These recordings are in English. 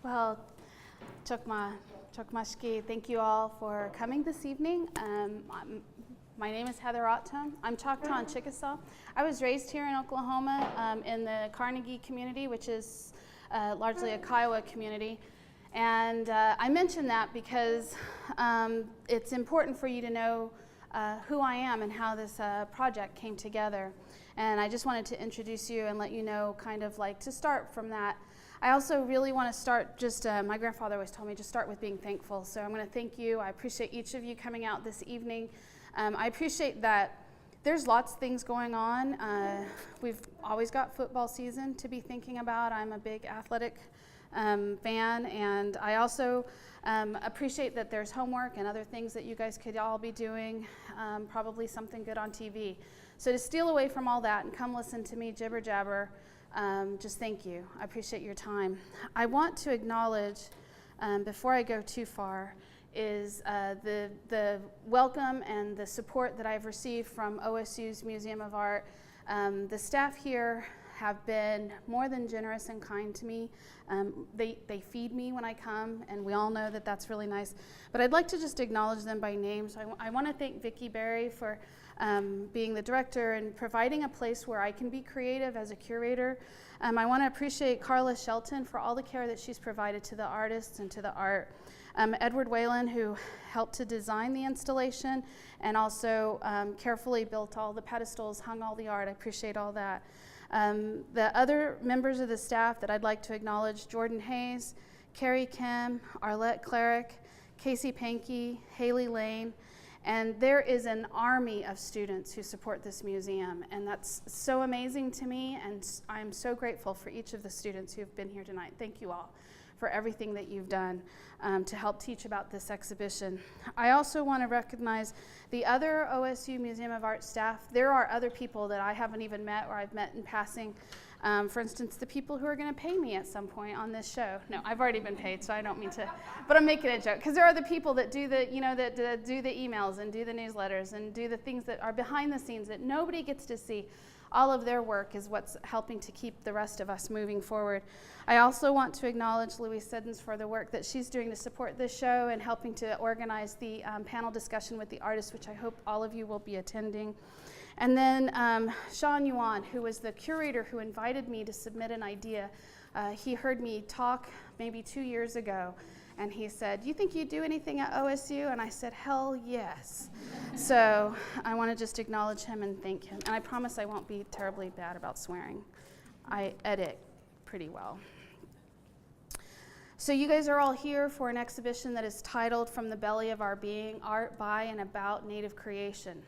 Well, Chokmashki, thank you all for coming this evening. My name is Heather Ahtone. I'm Choctaw and Chickasaw. I was raised here in Oklahoma in the Carnegie community, which is largely a Kiowa community. And I mention that because it's important for you to know who I am and how this project came together. And I just wanted to introduce you and let you know kind of like to start from that. I also really want to start just, my grandfather always told me, just start with being thankful. So I'm going to thank you. I appreciate each of you coming out this evening. I appreciate that there's lots of things going on. We've always got football season to be thinking about. I'm a big athletic fan, and I also appreciate that there's homework and other things that you guys could all be doing, probably something good on TV. So to steal away from all that and come listen to me jibber jabber, just thank you. I appreciate your time. I want to acknowledge, before I go too far, is the welcome and the support that I've received from OSU's Museum of Art. The staff here have been more than generous and kind to me. They feed me when I come, and we all know that that's really nice. But I'd like to just acknowledge them by name. So I want to thank Vicki Berry for being the director and providing a place where I can be creative as a curator. I want to appreciate Carla Shelton for all the care that she's provided to the artists and to the art. Edward Whalen, who helped to design the installation and also carefully built all the pedestals, hung all the art. I appreciate all that. The other members of the staff that I'd like to acknowledge: Jordan Hayes, Carrie Kim, Arlette Cleric, Casey Pankey, Haley Lane, and there is an army of students who support this museum, and that's so amazing to me, and I'm so grateful for each of the students who have been here tonight. Thank you all for everything that you've done to help teach about this exhibition. I also want to recognize the other OSU Museum of Art staff. There are other people that I haven't even met or I've met in passing. For instance, the people who are going to pay me at some point on this show. No, I've already been paid, so I don't mean to, but I'm making a joke, because there are the people that do the, that do the emails and do the newsletters and do the things that are behind the scenes that nobody gets to see. All of their work is what's helping to keep the rest of us moving forward. I also want to acknowledge Louise Siddons for the work that she's doing to support this show and helping to organize the panel discussion with the artists, which I hope all of you will be attending. And then Sean Yuan, who was the curator who invited me to submit an idea. He heard me talk maybe 2 years ago, and he said, "You think you'd do anything at OSU?" And I said, "Hell yes." So I want to just acknowledge him and thank him. And I promise I won't be terribly bad about swearing. I edit pretty well. So you guys are all here for an exhibition that is titled "From the Belly of Our Being: Art by and About Native Creation."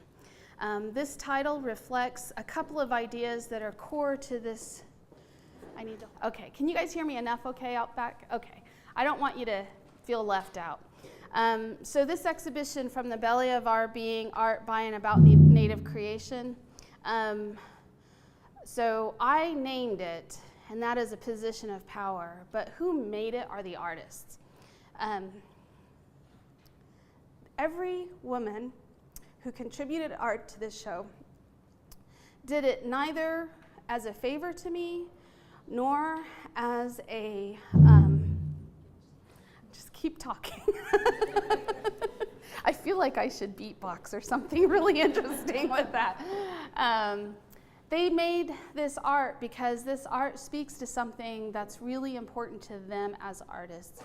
This title reflects a couple of ideas that are core to this. Okay, can you guys hear me enough okay out back? Okay, I don't want you to feel left out. So this exhibition, "From the Belly of Our Being: Art by and About Native Creation," so I named it, and that is a position of power, but who made it are the artists. Every woman who contributed art to this show did it neither as a favor to me nor as a just keep talking. I feel like I should beatbox or something really interesting with that. They made this art because this art speaks to something that's really important to them as artists.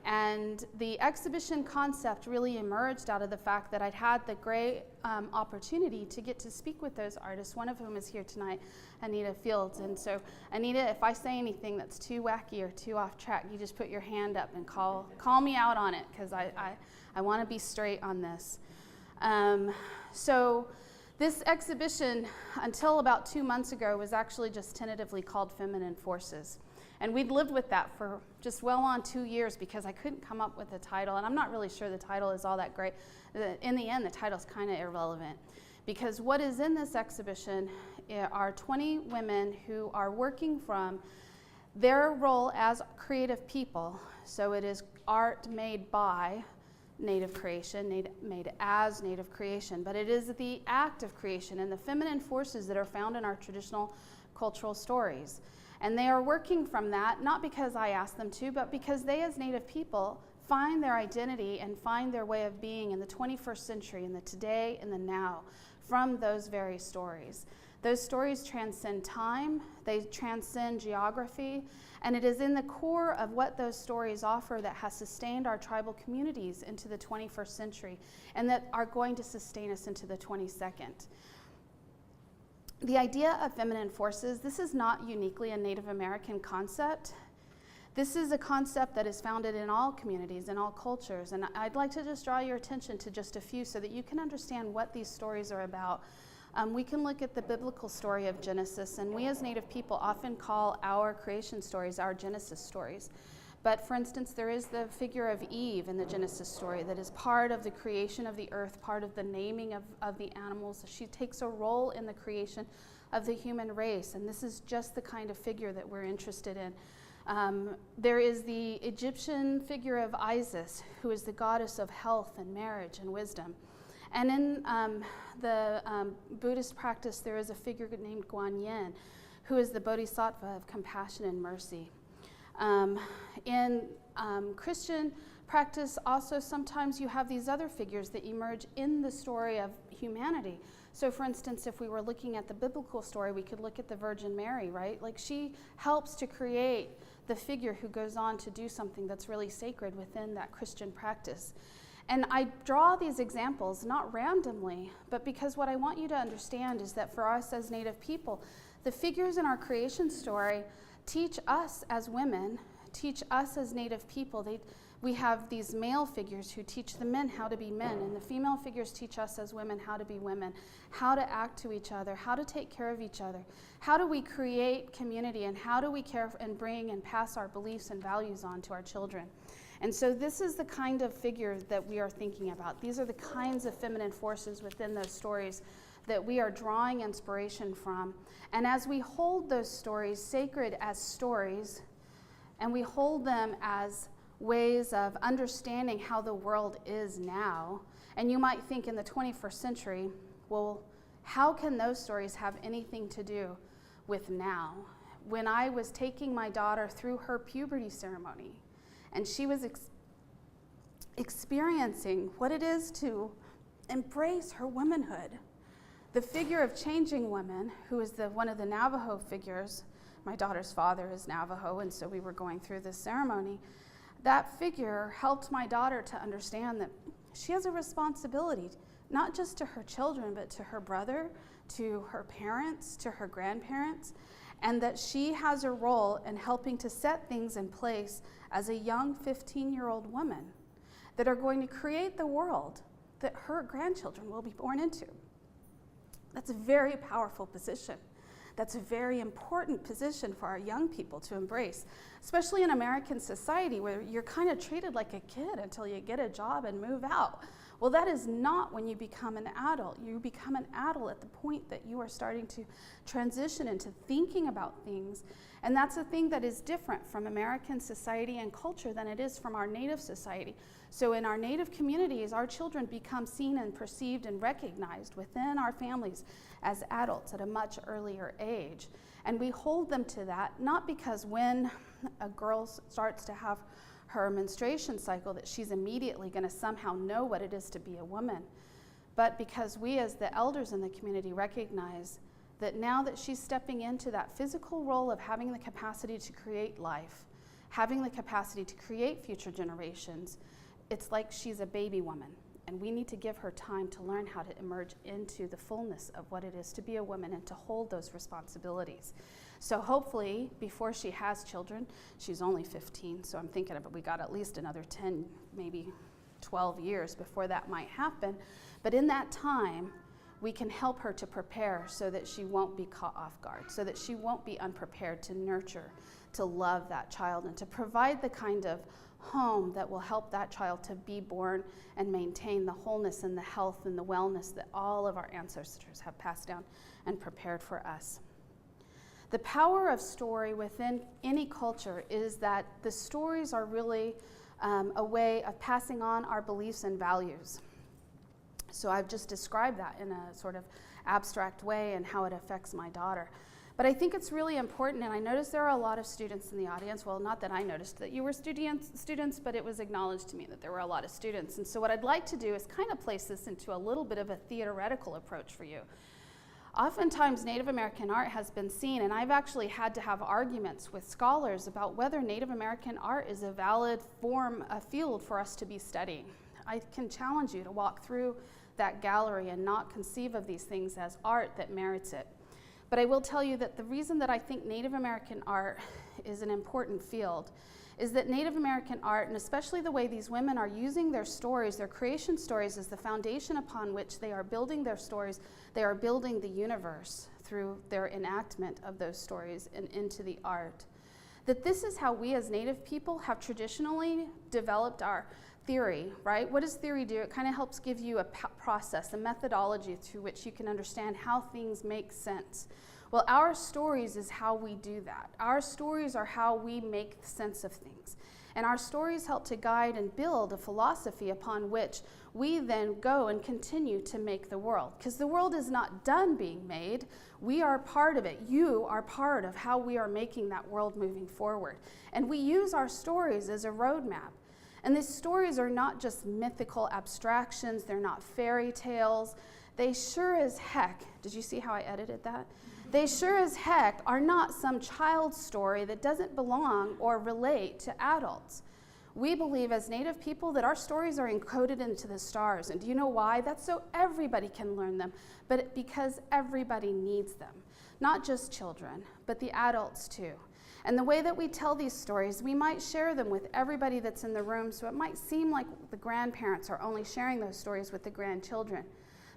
And the exhibition concept really emerged out of the fact that I'd had the great opportunity to get to speak with those artists, one of whom is here tonight, Anita Fields. And so, Anita, if I say anything that's too wacky or too off track, you just put your hand up and call me out on it, because I want to be straight on this. So this exhibition, until about 2 months ago, was actually just tentatively called Feminine Forces. And we'd lived with that for just well on 2 years because I couldn't come up with a title, and I'm not really sure the title is all that great. In the end, the title's kind of irrelevant, because what is in this exhibition are 20 women who are working from their role as creative people. So it is art made by Native creation, made as Native creation, but it is the act of creation and the feminine forces that are found in our traditional cultural stories. And they are working from that, not because I asked them to, but because they as Native people find their identity and find their way of being in the 21st century, in the today and the now, from those very stories. Those stories transcend time, they transcend geography, and it is in the core of what those stories offer that has sustained our tribal communities into the 21st century and that are going to sustain us into the 22nd. The idea of feminine forces, this is not uniquely a Native American concept. This is a concept that is founded in all communities, in all cultures, and I'd like to just draw your attention to just a few so that you can understand what these stories are about. We can look at the biblical story of Genesis, and we as Native people often call our creation stories our Genesis stories. But for instance, there is the figure of Eve in the Genesis story that is part of the creation of the earth, part of the naming of the animals. She takes a role in the creation of the human race, and this is just the kind of figure that we're interested in. There is the Egyptian figure of Isis, who is the goddess of health and marriage and wisdom. And in the Buddhist practice, there is a figure named Guan Yin, who is the bodhisattva of compassion and mercy. In Christian practice, also sometimes you have these other figures that emerge in the story of humanity. So for instance, if we were looking at the biblical story, we could look at the Virgin Mary, right? Like she helps to create the figure who goes on to do something that's really sacred within that Christian practice. And I draw these examples not randomly, but because what I want you to understand is that for us as Native people, the figures in our creation story teach us as women, teach us as Native people. We have these male figures who teach the men how to be men, and the female figures teach us as women how to be women, how to act to each other, how to take care of each other. How do we create community, and how do we care and bring and pass our beliefs and values on to our children? And so this is the kind of figure that we are thinking about. These are the kinds of feminine forces within those stories that we are drawing inspiration from. And as we hold those stories sacred as stories, and we hold them as ways of understanding how the world is now, and you might think in the 21st century, well, how can those stories have anything to do with now? When I was taking my daughter through her puberty ceremony, and she was experiencing what it is to embrace her womanhood. The figure of changing women, who is one of the Navajo figures, my daughter's father is Navajo, and so we were going through this ceremony. That figure helped my daughter to understand that she has a responsibility, not just to her children, but to her brother, to her parents, to her grandparents, and that she has a role in helping to set things in place as a young 15-year-old woman that are going to create the world that her grandchildren will be born into. That's a very powerful position. That's a very important position for our young people to embrace, especially in American society where you're kind of treated like a kid until you get a job and move out. Well, that is not when you become an adult. You become an adult at the point that you are starting to transition into thinking about things. And that's a thing that is different from American society and culture than it is from our Native society. So in our Native communities, our children become seen and perceived and recognized within our families as adults at a much earlier age. And we hold them to that, not because when a girl starts to have her menstruation cycle that she's immediately going to somehow know what it is to be a woman, but because we as the elders in the community recognize that now that she's stepping into that physical role of having the capacity to create life, having the capacity to create future generations, it's like she's a baby woman, and we need to give her time to learn how to emerge into the fullness of what it is to be a woman and to hold those responsibilities. So hopefully, before she has children, she's only 15, so I'm thinking we got at least another 10, maybe 12 years before that might happen. But in that time, we can help her to prepare so that she won't be caught off guard, so that she won't be unprepared to nurture, to love that child, and to provide the kind of home that will help that child to be born and maintain the wholeness and the health and the wellness that all of our ancestors have passed down and prepared for us. The power of story within any culture is that the stories are really a way of passing on our beliefs and values. So I've just described that in a sort of abstract way and how it affects my daughter. But I think it's really important, and I noticed there are a lot of students in the audience. Well, not that I noticed that you were students, but it was acknowledged to me that there were a lot of students. And so what I'd like to do is kind of place this into a little bit of a theoretical approach for you. Oftentimes, Native American art has been seen, and I've actually had to have arguments with scholars about whether Native American art is a valid form, a field for us to be studying. I can challenge you to walk through that gallery and not conceive of these things as art that merits it. But I will tell you that the reason that I think Native American art is an important field is that Native American art, and especially the way these women are using their stories, their creation stories, as the foundation upon which they are building their stories, they are building the universe through their enactment of those stories and into the art. That this is how we as Native people have traditionally developed our theory, right? What does theory do? It kind of helps give you a process, a methodology through which you can understand how things make sense. Well, our stories is how we do that. Our stories are how we make sense of things. And our stories help to guide and build a philosophy upon which we then go and continue to make the world. Because the world is not done being made. We are part of it. You are part of how we are making that world moving forward. And we use our stories as a roadmap. And these stories are not just mythical abstractions, they're not fairy tales. They sure as heck, did you see how I edited that? They sure as heck are not some child's story that doesn't belong or relate to adults. We believe as Native people that our stories are encoded into the stars. And do you know why? That's so everybody can learn them, but because everybody needs them. Not just children, but the adults too. And the way that we tell these stories, we might share them with everybody that's in the room, so it might seem like the grandparents are only sharing those stories with the grandchildren.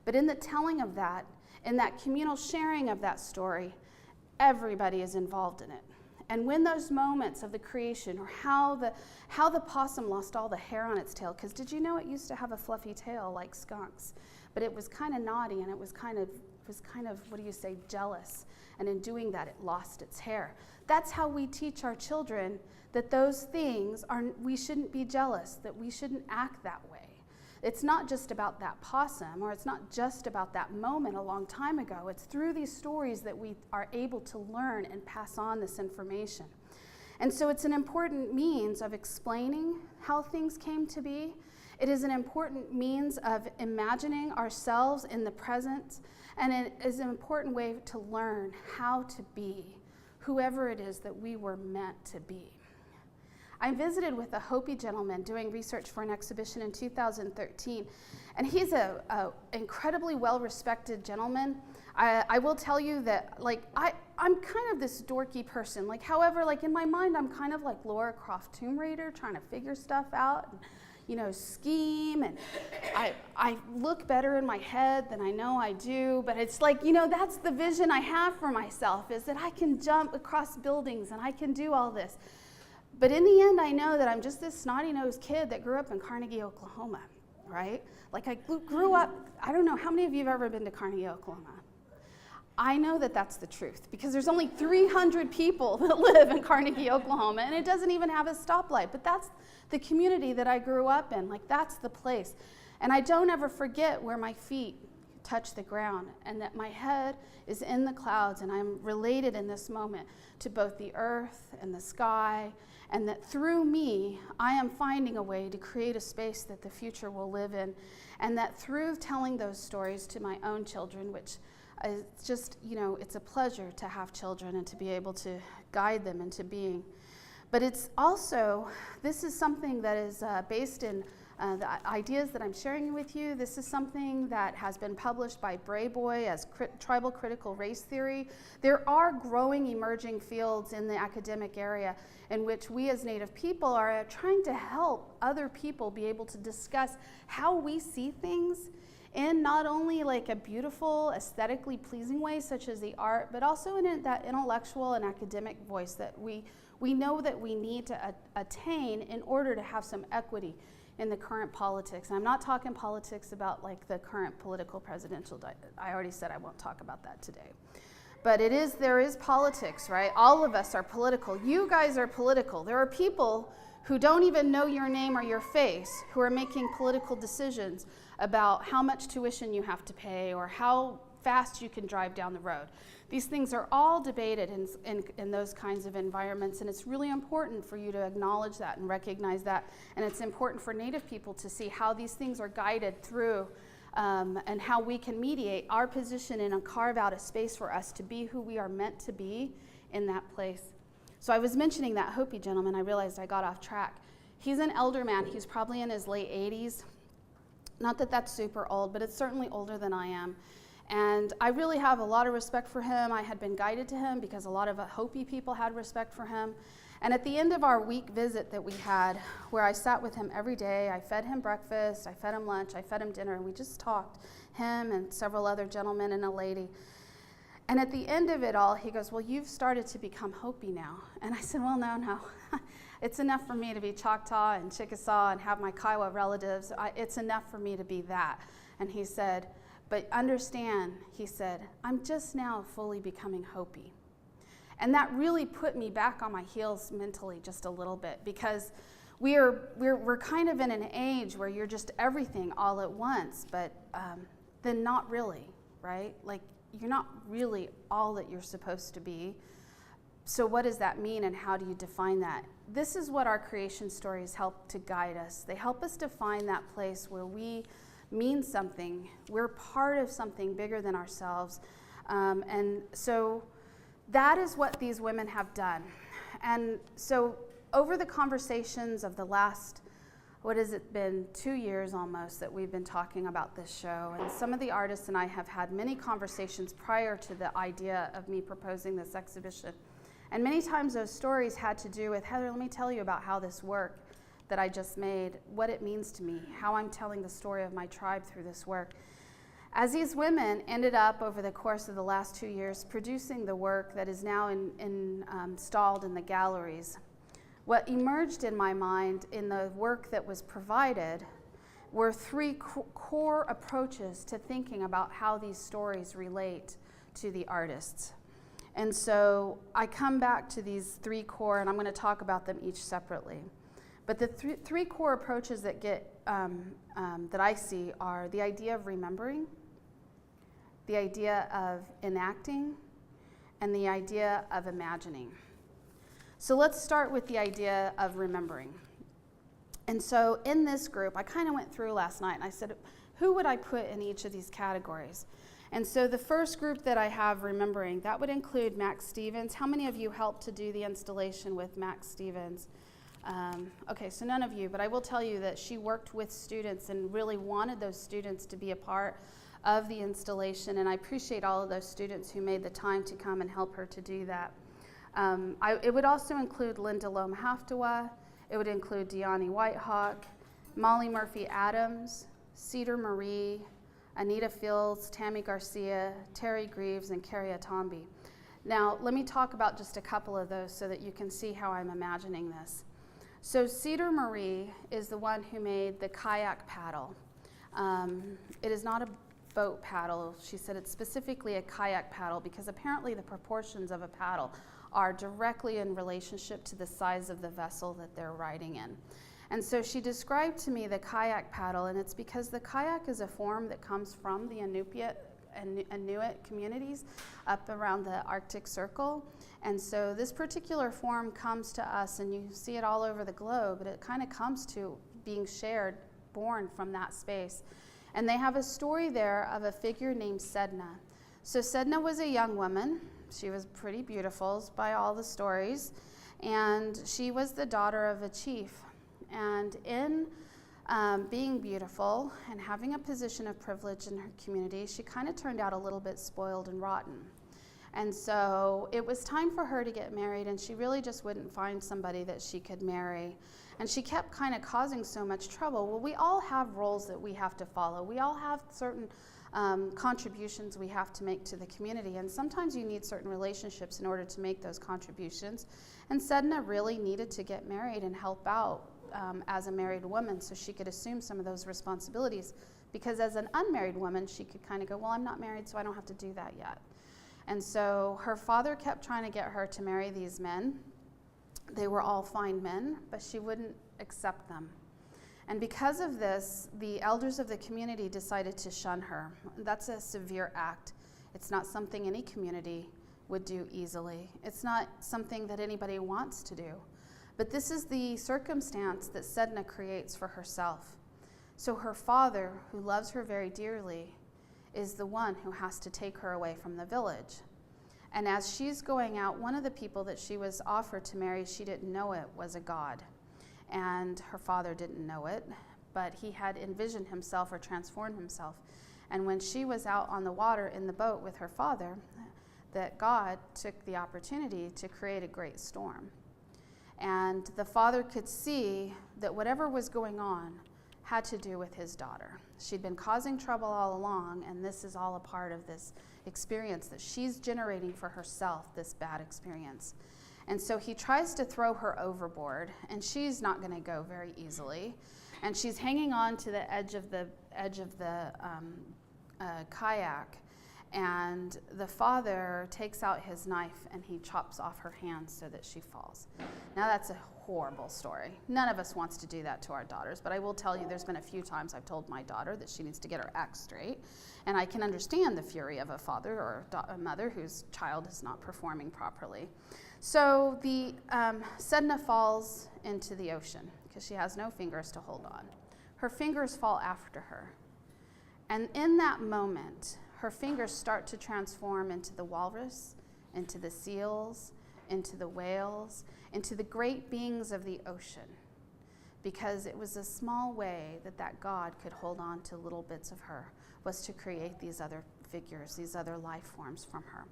But in the telling of that, in that communal sharing of that story, everybody is involved in it. And when those moments of the creation, or how the possum lost all the hair on its tail, because did you know it used to have a fluffy tail like skunks, but it was kind of naughty and it was kind of, what do you say, jealous. And in doing that, it lost its hair. That's how we teach our children that those things are, we shouldn't be jealous, that we shouldn't act that way. It's not just about that possum, or it's not just about that moment a long time ago. It's through these stories that we are able to learn and pass on this information. And so it's an important means of explaining how things came to be. It is an important means of imagining ourselves in the present, and it is an important way to learn how to be whoever it is that we were meant to be. I visited with a Hopi gentleman doing research for an exhibition in 2013, and he's a incredibly well-respected gentleman. I will tell you that, like, I'm kind of this dorky person. Like, however, like in my mind, I'm kind of like Lara Croft Tomb Raider, trying to figure stuff out, and, you know, scheme, and I look better in my head than I know I do, but it's like, you know, that's the vision I have for myself, is that I can jump across buildings and I can do all this. But in the end, I know that I'm just this snotty-nosed kid that grew up in Carnegie, Oklahoma, right? Like, I grew up, I don't know, how many of you have ever been to Carnegie, Oklahoma? I know that that's the truth, because there's only 300 people that live in Carnegie, Oklahoma, and it doesn't even have a stoplight, but that's the community that I grew up in. Like, that's the place. And I don't ever forget where my feet touch the ground, and that my head is in the clouds, and I'm related in this moment to both the earth and the sky, and that through me, I am finding a way to create a space that the future will live in, and that through telling those stories to my own children, which is just, you know, it's a pleasure to have children and to be able to guide them into being. But it's also, this is something that is based in the ideas that I'm sharing with you. This is something that has been published by Brayboy as tribal critical race theory. There are growing emerging fields in the academic area in which we as Native people are trying to help other people be able to discuss how we see things in not only like a beautiful, aesthetically pleasing way, such as the art, but also in that intellectual and academic voice that we know that we need to attain in order to have some equity in the current politics. And I'm not talking politics about like the current political presidential, I already said I won't talk about that today. But there is politics, right? All of us are political. You guys are political. There are people who don't even know your name or your face who are making political decisions about how much tuition you have to pay, or how fast you can drive down the road. These things are all debated in those kinds of environments, and it's really important for you to acknowledge that and recognize that. And it's important for Native people to see how these things are guided through and how we can mediate our position and carve out a space for us to be who we are meant to be in that place. So I was mentioning that Hopi gentleman. I realized I got off track. He's an elder man. He's probably in his late 80s. Not that that's super old, but it's certainly older than I am. And I really have a lot of respect for him. I had been guided to him because a lot of Hopi people had respect for him. And at the end of our week visit that we had, where I sat with him every day, I fed him breakfast, I fed him lunch, I fed him dinner, and we just talked, him and several other gentlemen and a lady. And at the end of it all, he goes, well, you've started to become Hopi now. And I said, well, no. It's enough for me to be Choctaw and Chickasaw and have my Kiowa relatives. It's enough for me to be that. And he said, but understand, he said, I'm just now fully becoming Hopi. And that really put me back on my heels mentally just a little bit, because we're kind of in an age where you're just everything all at once, but then not really, right? Like, you're not really all that you're supposed to be. So what does that mean, and how do you define that? This is what our creation stories help to guide us. They help us define that place where we mean something. We're part of something bigger than ourselves. And so that is what these women have done. And so over the conversations of the last, what has it been, 2 years almost that we've been talking about this show, and some of the artists and I have had many conversations prior to the idea of me proposing this exhibition. And many times those stories had to do with, Heather, let me tell you about how this work that I just made, what it means to me, how I'm telling the story of my tribe through this work. As these women ended up over the course of the last 2 years producing the work that is now installed in the galleries, what emerged in my mind in the work that was provided were three core approaches to thinking about how these stories relate to the artists. And so I come back to these three core, and I'm going to talk about them each separately. But the three core approaches that that I see are the idea of remembering, the idea of enacting, and the idea of imagining. So let's start with the idea of remembering. And so in this group, I kind of went through last night and I said, who would I put in each of these categories? And so the first group that I have remembering, that would include Max Stevens. How many of you helped to do the installation with Max Stevens? Okay, so none of you, but I will tell you that she worked with students and really wanted those students to be a part of the installation, and I appreciate all of those students who made the time to come and help her to do that. It would also include Linda Loam Haftawa, it would include Deani Whitehawk, Molly Murphy Adams, Cedar Marie, Anita Fields, Tammy Garcia, Terry Greaves, and Carrie Atombi. Now, let me talk about just a couple of those so that you can see how I'm imagining this. So Cedar Marie is the one who made the kayak paddle. It is not a boat paddle. She said it's specifically a kayak paddle because apparently the proportions of a paddle are directly in relationship to the size of the vessel that they're riding in. And so she described to me the kayak paddle, and it's because the kayak is a form that comes from the Inuit communities up around the Arctic Circle. And so this particular form comes to us, and you see it all over the globe, but it kind of comes to being shared, born from that space. And they have a story there of a figure named Sedna. So Sedna was a young woman. She was pretty beautiful by all the stories, and she was the daughter of a chief. And in being beautiful and having a position of privilege in her community, she kind of turned out a little bit spoiled and rotten. And so it was time for her to get married, and she really just wouldn't find somebody that she could marry. And she kept kind of causing so much trouble. Well, we all have roles that we have to follow. We all have certain contributions we have to make to the community, and sometimes you need certain relationships in order to make those contributions. And Sedna really needed to get married and help out as a married woman so she could assume some of those responsibilities, because as an unmarried woman she could kind of go, well, I'm not married, so I don't have to do that yet. And so her father kept trying to get her to marry these men. They were all fine men, but she wouldn't accept them. And because of this, the elders of the community decided to shun her. That's a severe act. It's not something any community would do easily. It's not something that anybody wants to do. But this is the circumstance that Sedna creates for herself. So her father, who loves her very dearly, is the one who has to take her away from the village. And as she's going out, one of the people that she was offered to marry, she didn't know it was a god. And her father didn't know it, but he had envisioned himself or transformed himself. And when she was out on the water in the boat with her father, that God took the opportunity to create a great storm. And the father could see that whatever was going on had to do with his daughter. She'd been causing trouble all along, and this is all a part of this experience that she's generating for herself, this bad experience. And so he tries to throw her overboard, and she's not going to go very easily. And she's hanging on to the edge of the kayak, and the father takes out his knife and he chops off her hands so that she falls. Now that's a horrible story. None of us wants to do that to our daughters, but I will tell you there's been a few times I've told my daughter that she needs to get her act straight, and I can understand the fury of a father or a mother whose child is not performing properly. So the Sedna falls into the ocean because she has no fingers to hold on. Her fingers fall after her. And in that moment, her fingers start to transform into the walrus, into the seals, into the whales, into the great beings of the ocean. Because it was a small way that God could hold on to little bits of her, was to create these other figures, these other life forms from her.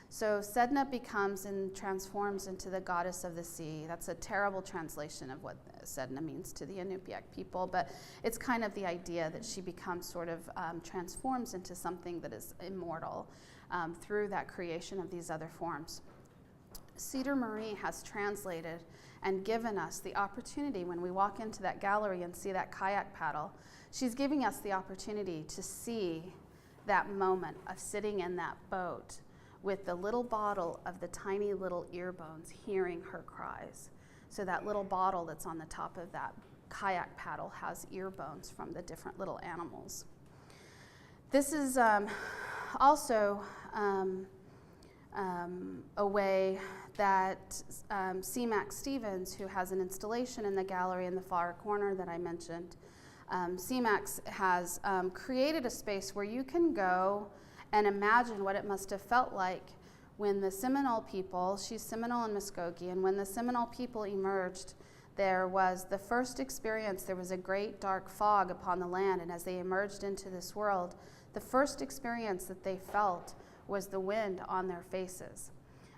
So Sedna becomes and transforms into the goddess of the sea. That's a terrible translation of what Sedna means to the Inupiaq people, but it's kind of the idea that she becomes sort of transforms into something that is immortal through that creation of these other forms. Cedar Marie has translated and given us the opportunity when we walk into that gallery and see that kayak paddle. She's giving us the opportunity to see that moment of sitting in that boat with the little bottle of the tiny little ear bones hearing her cries. So that little bottle that's on the top of that kayak paddle has ear bones from the different little animals. This is also a way that C-Mac Stevens, who has an installation in the gallery in the far corner that I mentioned, C-Mac has created a space where you can go and imagine what it must have felt like when the Seminole people, she's Seminole and Muskogee, and when the Seminole people emerged, there was the first experience, there was a great dark fog upon the land, and as they emerged into this world, the first experience that they felt was the wind on their faces.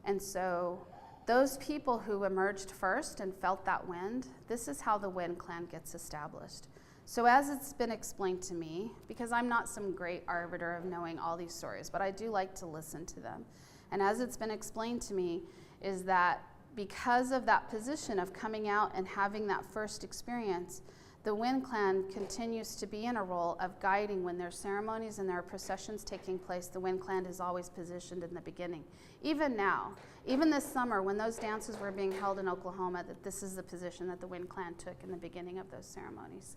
And so those people who emerged first and felt that wind, this is how the Wind Clan gets established. So as it's been explained to me, because I'm not some great arbiter of knowing all these stories, but I do like to listen to them. And as it's been explained to me, is that because of that position of coming out and having that first experience, the Wind Clan continues to be in a role of guiding when there's ceremonies and there are processions taking place. The Wind Clan is always positioned in the beginning. Even now, even this summer when those dances were being held in Oklahoma, that this is the position that the Wind Clan took in the beginning of those ceremonies.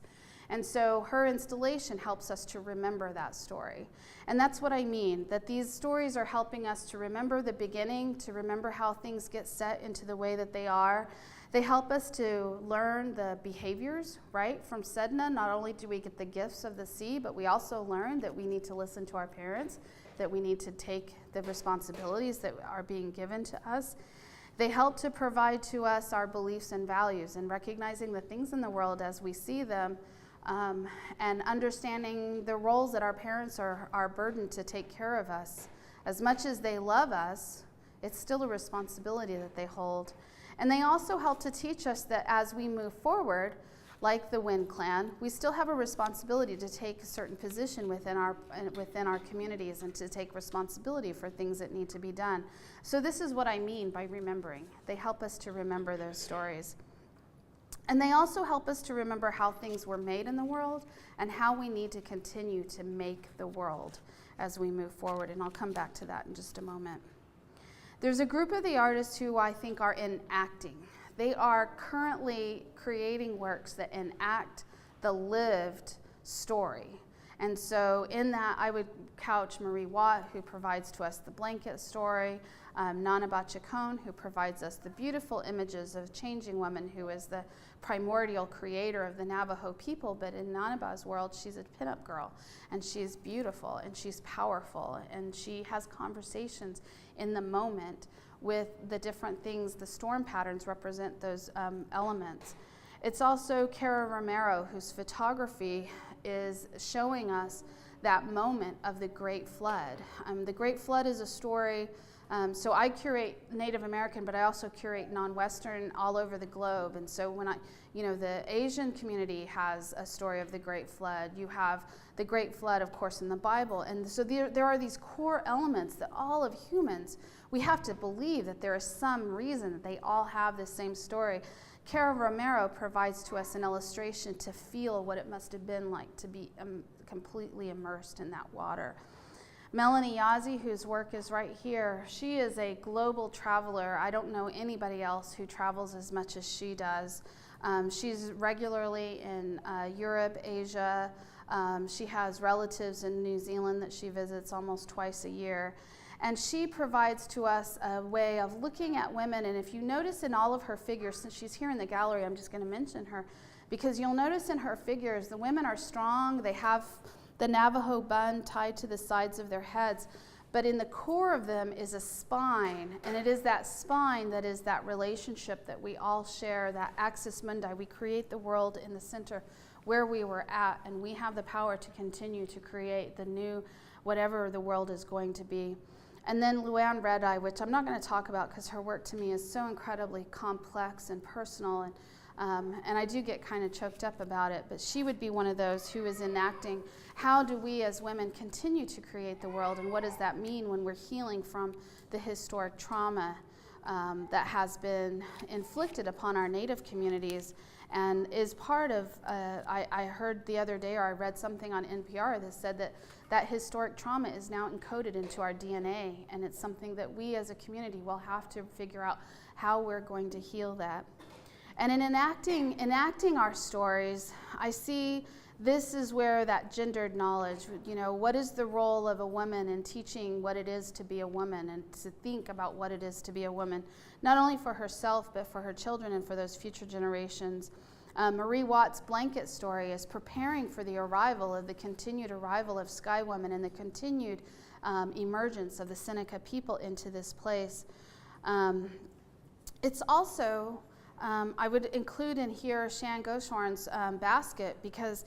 And so her installation helps us to remember that story. And that's what I mean, that these stories are helping us to remember the beginning, to remember how things get set into the way that they are. They help us to learn the behaviors, right? From Sedna, not only do we get the gifts of the sea, but we also learn that we need to listen to our parents, that we need to take the responsibilities that are being given to us. They help to provide to us our beliefs and values, and recognizing the things in the world as we see them, and understanding the roles that our parents are burdened to take care of us. As much as they love us, it's still a responsibility that they hold. And they also help to teach us that as we move forward, like the Wind Clan, we still have a responsibility to take a certain position within our communities and to take responsibility for things that need to be done. So this is what I mean by remembering. They help us to remember those stories. And they also help us to remember how things were made in the world and how we need to continue to make the world as we move forward. And I'll come back to that in just a moment. There's a group of the artists who I think are enacting. They are currently creating works that enact the lived story. And so in that, I would couch Marie Watt, who provides to us the blanket story, Nana Bachacon, who provides us the beautiful images of a changing woman who is the primordial creator of the Navajo people, but in Nanaba's world, she's a pinup girl, and she's beautiful, and she's powerful, and she has conversations in the moment with the different things. The storm patterns represent those elements. It's also Cara Romero, whose photography is showing us that moment of the Great Flood. The Great Flood is a story, so I curate Native American, but I also curate non-Western all over the globe. And so when the Asian community has a story of the Great Flood. You have the Great Flood, of course, in the Bible. And so there are these core elements that all of humans, we have to believe that there is some reason that they all have the same story. Cara Romero provides to us an illustration to feel what it must have been like to be completely immersed in that water. Melanie Yazzie, whose work is right here, she is a global traveler. I don't know anybody else who travels as much as she does. She's regularly in Europe, Asia. She has relatives in New Zealand that she visits almost twice a year. And she provides to us a way of looking at women. And if you notice in all of her figures, since she's here in the gallery, I'm just going to mention her, because you'll notice in her figures, the women are strong. They have the Navajo bun tied to the sides of their heads. But in the core of them is a spine. And it is that spine that is that relationship that we all share, that axis mundi. We create the world in the center where we were at. And we have the power to continue to create the new, whatever the world is going to be. And then Luann Redeye, which I'm not going to talk about because her work to me is so incredibly complex and personal, and I do get kind of choked up about it, but she would be one of those who is enacting how do we as women continue to create the world, and what does that mean when we're healing from the historic trauma that has been inflicted upon our Native communities, and is part of, I heard the other day, or I read something on NPR that said that historic trauma is now encoded into our DNA, and it's something that we as a community will have to figure out how we're going to heal that. And in enacting our stories, I see this is where that gendered knowledge, what is the role of a woman in teaching what it is to be a woman, and to think about what it is to be a woman, not only for herself, but for her children and for those future generations. Marie Watt's blanket story is preparing for the continued arrival of Sky Women and the continued emergence of the Seneca people into this place. It's also, I would include in here Shan Goshorn's basket, because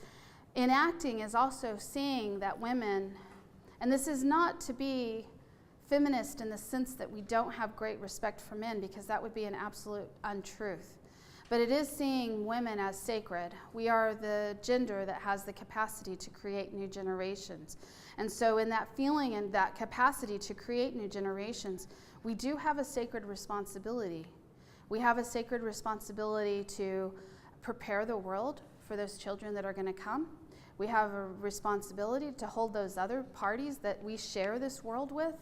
enacting is also seeing that women, and this is not to be feminist in the sense that we don't have great respect for men, because that would be an absolute untruth. But it is seeing women as sacred. We are the gender that has the capacity to create new generations. And so in that feeling and that capacity to create new generations, we do have a sacred responsibility. We have a sacred responsibility to prepare the world for those children that are going to come. We have a responsibility to hold those other parties that we share this world with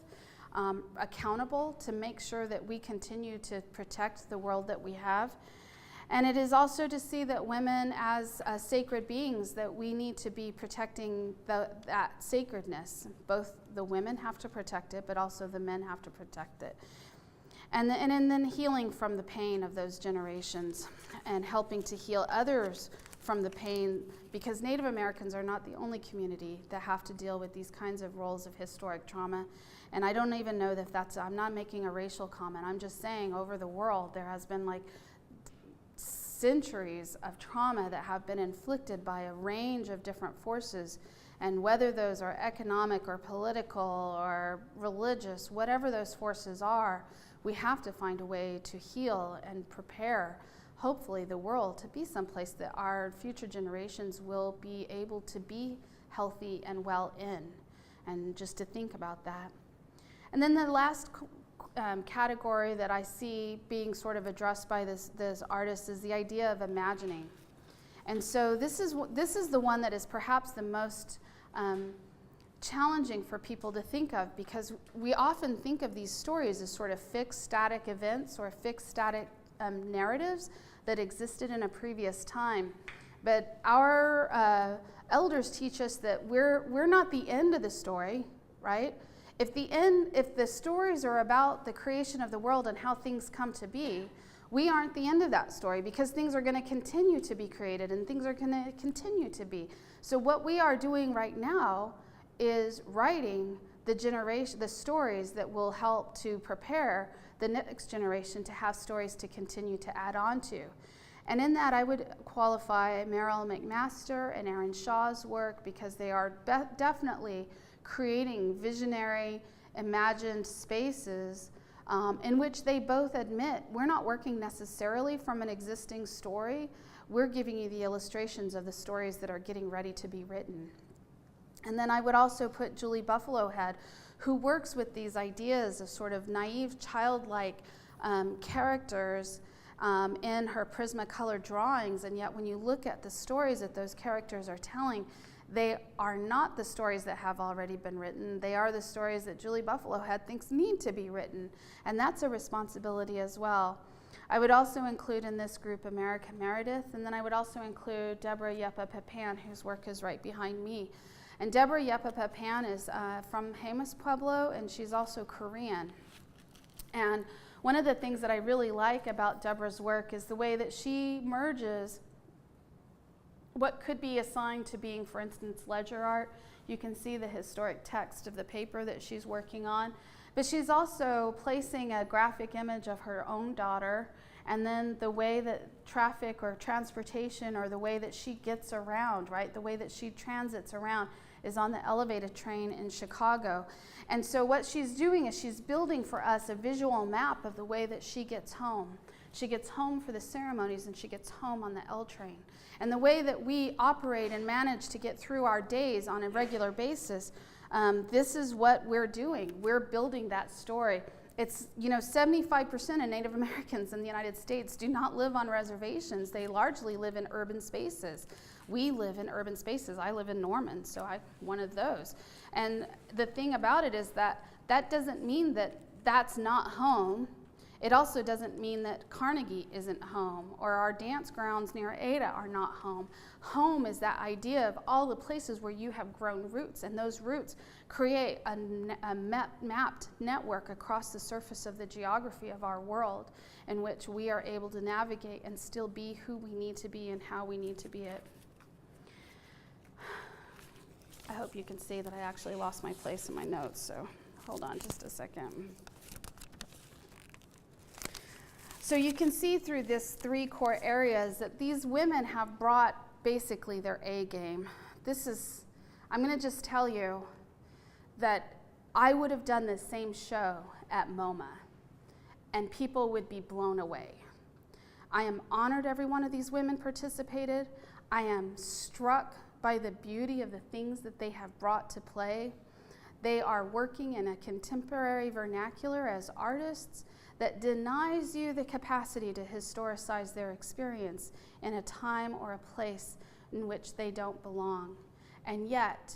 accountable, to make sure that we continue to protect the world that we have. And it is also to see that women as sacred beings, that we need to be protecting that sacredness. Both the women have to protect it, but also the men have to protect it. And then healing from the pain of those generations, and helping to heal others from the pain, because Native Americans are not the only community that have to deal with these kinds of roles of historic trauma. And I don't even know that I'm not making a racial comment. I'm just saying over the world there has been like centuries of trauma that have been inflicted by a range of different forces, and whether those are economic or political or religious, whatever those forces are, we have to find a way to heal and prepare, hopefully, the world to be someplace that our future generations will be able to be healthy and well in, and just to think about that. And then the last category that I see being sort of addressed by this artist is the idea of imagining. And so this is the one that is perhaps the most challenging for people to think of, because we often think of these stories as sort of fixed, static events or fixed, static narratives that existed in a previous time. But our elders teach us that we're not the end of the story, right? If the stories are about the creation of the world and how things come to be, we aren't the end of that story, because things are going to continue to be created and things are going to continue to be. So what we are doing right now is writing the stories that will help to prepare the next generation to have stories to continue to add on to. And in that, I would qualify Merrill McMaster and Aaron Shaw's work, because they are definitely creating visionary, imagined spaces in which they both admit we're not working necessarily from an existing story. We're giving you the illustrations of the stories that are getting ready to be written. And then I would also put Julie Buffalohead, who works with these ideas of sort of naive, childlike characters in her Prismacolor drawings, and yet when you look at the stories that those characters are telling, they are not the stories that have already been written. They are the stories that Julie Buffalohead thinks need to be written, and that's a responsibility as well. I would also include in this group America Meredith, and then I would also include Deborah Yepa-Papan, whose work is right behind me. And Deborah Yepa-Papan is from Jemez Pueblo, and she's also Korean. And one of the things that I really like about Deborah's work is the way that she merges what could be assigned to being, for instance, ledger art. You can see the historic text of the paper that she's working on. But she's also placing a graphic image of her own daughter, and then the way that traffic or transportation, or the way that she gets around, right? The way that she transits around is on the elevated train in Chicago. And so what she's doing is she's building for us a visual map of the way that she gets home. She gets home for the ceremonies, and she gets home on the L train. And the way that we operate and manage to get through our days on a regular basis, this is what we're doing. We're building that story. It's, 75% of Native Americans in the United States do not live on reservations. They largely live in urban spaces. We live in urban spaces. I live in Norman, so I'm one of those. And the thing about it is that doesn't mean that that's not home. It also doesn't mean that Carnegie isn't home, or our dance grounds near Ada are not home. Home is that idea of all the places where you have grown roots, and those roots create a mapped network across the surface of the geography of our world, in which we are able to navigate and still be who we need to be and how we need to be it. I hope you can see that I actually lost my place in my notes, so hold on just a second. So you can see through these three core areas that these women have brought basically their A game. I'm going to just tell you that I would have done the same show at MoMA, and people would be blown away. I am honored every one of these women participated. I am struck by the beauty of the things that they have brought to play. They are working in a contemporary vernacular as artists that denies you the capacity to historicize their experience in a time or a place in which they don't belong. And yet,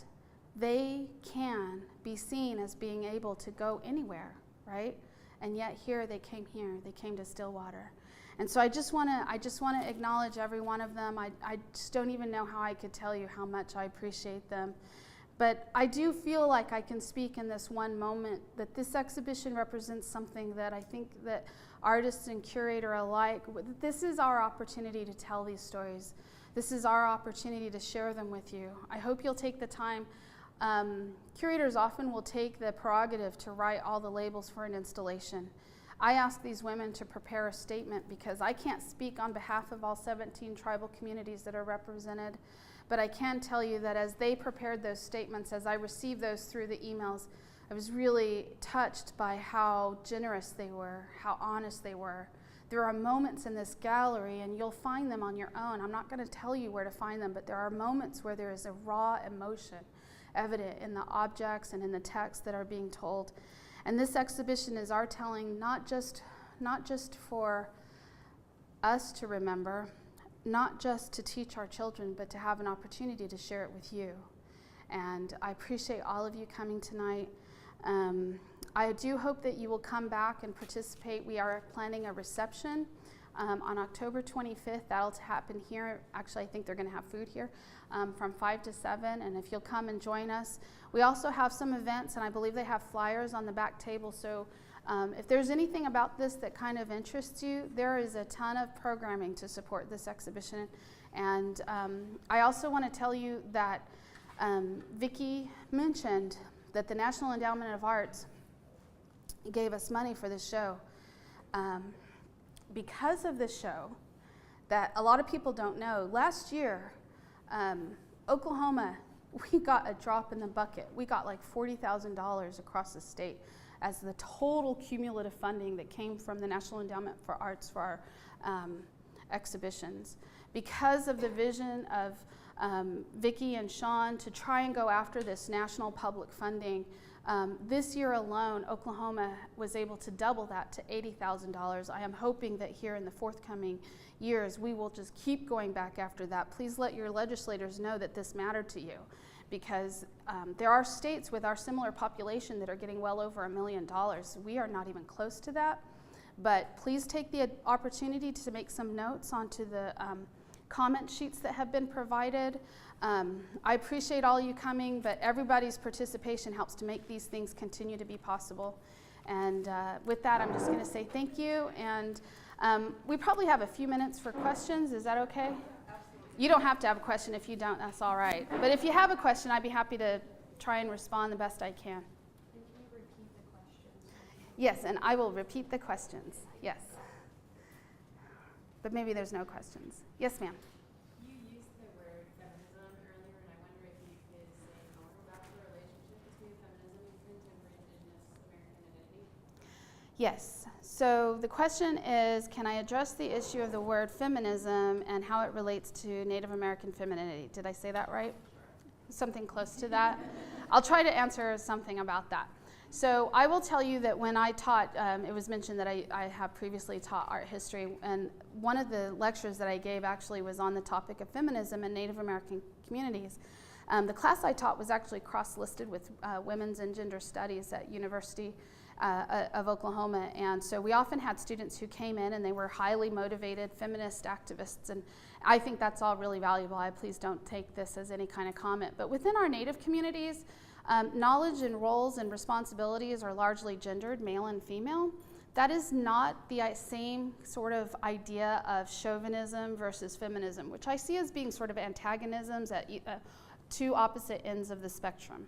they can be seen as being able to go anywhere, right? And yet they came to Stillwater. And so I just want to acknowledge every one of them. I just don't even know how I could tell you how much I appreciate them. But I do feel like I can speak in this one moment that this exhibition represents something that I think that artists and curator alike, this is our opportunity to tell these stories. This is our opportunity to share them with you. I hope you'll take the time. Curators often will take the prerogative to write all the labels for an installation. I ask these women to prepare a statement because I can't speak on behalf of all 17 tribal communities that are represented. But I can tell you that as they prepared those statements, as I received those through the emails, I was really touched by how generous they were, how honest they were. There are moments in this gallery, and you'll find them on your own. I'm not going to tell you where to find them, but there are moments where there is a raw emotion evident in the objects and in the text that are being told. And this exhibition is our telling, not just for us to remember, not just to teach our children, but to have an opportunity to share it with you. And I appreciate all of you coming tonight. I do hope that you will come back and participate. We are planning a reception on October 25th. That'll happen here. Actually, I think they're going to have food here from 5 to 7, and if you'll come and join us. We also have some events, and I believe they have flyers on the back table, so if there's anything about this that kind of interests you, there is a ton of programming to support this exhibition. And I also want to tell you that Vicki mentioned that the National Endowment of Arts gave us money for this show. Because of this show, that a lot of people don't know, last year, Oklahoma, we got a drop in the bucket. We got like $40,000 across the state as the total cumulative funding that came from the National Endowment for Arts for our exhibitions. Because of the vision of Vicki and Sean to try and go after this national public funding, this year alone, Oklahoma was able to double that to $80,000. I am hoping that here in the forthcoming years, we will just keep going back after that. Please let your legislators know that this mattered to you, because there are states with our similar population that are getting well over $1 million. We are not even close to that. But please take the opportunity to make some notes onto the comment sheets that have been provided. I appreciate all you coming, but everybody's participation helps to make these things continue to be possible. And with that, I'm just going to say thank you. And we probably have a few minutes for questions. Is that okay? You don't have to have a question. If you don't, that's all right. But if you have a question, I'd be happy to try and respond the best I can. And can you repeat the questions? Yes, and I will repeat the questions. Yes. But maybe there's no questions. Yes, ma'am. You used the word feminism earlier, and I wonder if you could say more about the relationship between feminism and contemporary Indigenous American identity? Yes. So the question is, can I address the issue of the word feminism and how it relates to Native American femininity? Did I say that right? Something close to that? I'll try to answer something about that. So I will tell you that when I taught, it was mentioned that I have previously taught art history, and one of the lectures that I gave actually was on the topic of feminism in Native American communities. The class I taught was actually cross-listed with women's and gender studies at University of Oklahoma, and so we often had students who came in and they were highly motivated feminist activists, and I think that's all really valuable. Please don't take this as any kind of comment, but within our Native communities, knowledge and roles and responsibilities are largely gendered, male and female. That is not the same sort of idea of chauvinism versus feminism, which I see as being sort of antagonisms at two opposite ends of the spectrum.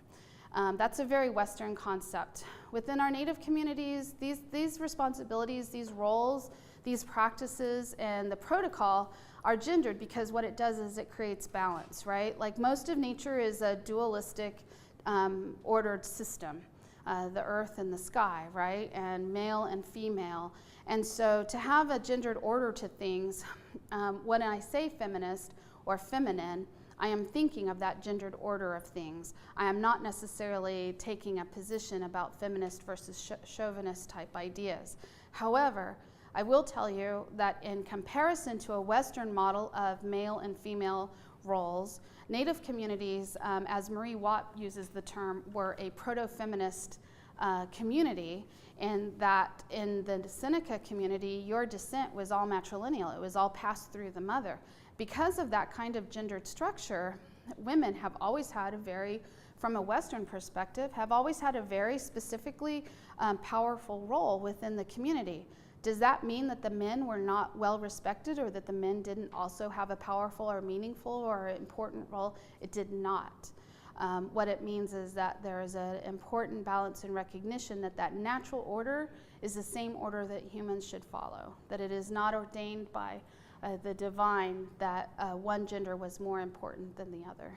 That's a very Western concept. Within our Native communities, these responsibilities, these roles, these practices, and the protocol are gendered because what it does is it creates balance, right? Like most of nature is a dualistic ordered system, the earth and the sky, right? And male and female. And so to have a gendered order to things, when I say feminist or feminine, I am thinking of that gendered order of things. I am not necessarily taking a position about feminist versus chauvinist type ideas. However, I will tell you that in comparison to a Western model of male and female roles, Native communities, as Marie Watt uses the term, were a proto-feminist community, in that in the Seneca community, your descent was all matrilineal. It was all passed through the mother. Because of that kind of gendered structure, women have always had a very, from a Western perspective, have always had a very specifically powerful role within the community. Does that mean that the men were not well respected, or that the men didn't also have a powerful or meaningful or important role? It did not. What it means is that there is an important balance and recognition that that natural order is the same order that humans should follow, that it is not ordained by the divine that one gender was more important than the other.